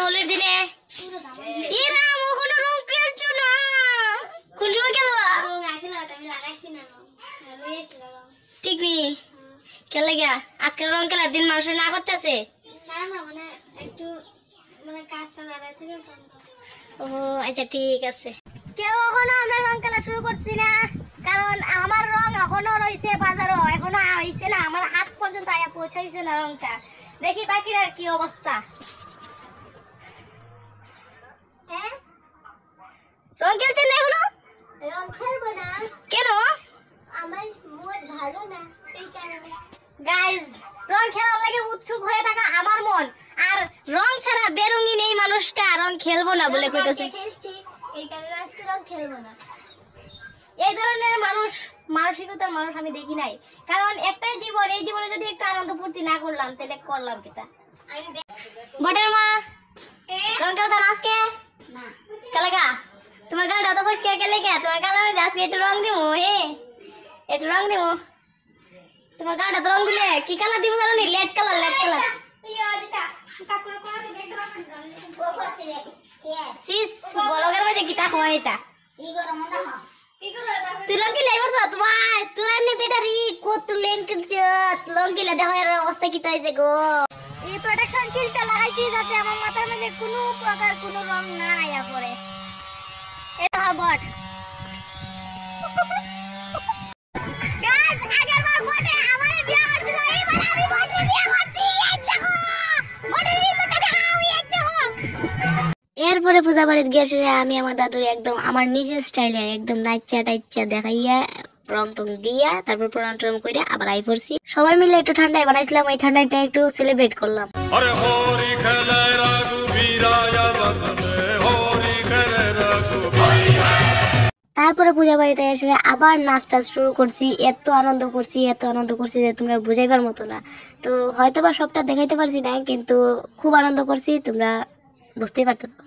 হোলির দিনে এরা কোনো রং খেলছো না কোন সময় খেলবা ঠিক নেই খেলে গিয়া আজকাল রং খেলার দিন মানুষ না করতেছে ও আচ্ছা ঠিক আছে কেউ এখনো আমরা রং খেলা শুরু করছি না কারণ আমার রং এখনো রয়েছে বাজারও এখনো হয়েছে না আমার হাত পর্যন্ত আয়া পৌঁছাইছে না রংটা দেখি বাকির আর কি অবস্থা রং খেলছেন না এখনো রং খেলবো না কেন আমার মুড ভালো না এই কারণে গাইস রং খেলার লাগে উৎসুক হয়ে থাকা আমার মন আর রং ছাড়া বেরঙিন এই মানুষটা রং খেলবো না বলে কইতেছে খেলছি এই কারণে আজকে রং খেলবো না এই ধরনের মানসিকতার মানুষ আমি দেখি নাই কারণ একটাই জীবন এই জীবনে যদি একটু আনন্দ ফুর্তি না করলাম তাহলে করলাম কিটা বটের মা রং খেলতাম আজকে না কালাগা তোমার গালটা তো ফসকে গেলে কে তোমার গাল আজকে একটু রং দিব একটু রং দিব তোমার গালটা তো রং দিলে কি কালার দিব জানো নি লেট কালার সিস বলগের মাঝে কিটা হয় এটা তুই লঙ্কি লাইবার তো তোমার তোরা নে বেটারি কত লেন করছত লঙ্কি লা দেখো এর অবস্থা কি তাইছে গো এই প্রোটেকশন শিলটা লাগাইছি যাতে আমার মাথার মধ্যে কোনো প্রকার কোনো রং না আয়া পড়ে এটা বট গাইস আগের বার বটে আমারে বিয়া করছিল এইবার আমি বটে বিয়া করছি এই দেখো বটে সিন্দুরটা দেখাও এই দেখো এরপরে পূজা বাড়িতে গেছে আমি আমার দাদুর একদম আমার নিজের স্টাইলে একদম নাইচা টাইচা দেখাইয়া রং টং দিয়া তারপর প্রণাম টরম কইরা আবার আই পড়ছি সবাই মিলে একটু ঠান্ডায় বানাইছিলাম ওই ঠান্ডাটা একটু সেলিব্রেট করলাম আরে হরি খেলায় রাগু বীরায়া বদনে হরি খেলে রাগু ভাইয়া তারপরে পূজা বাড়িতে এসে আবার নাচটা শুরু করছি এত আনন্দ করছি যে তোমরা বুঝাইবার মতো না তো হয়তোবা সবটা দেখাইতে পারছি না কিন্তু খুব আনন্দ করছি তোমরা বুঝতেই পারতেছো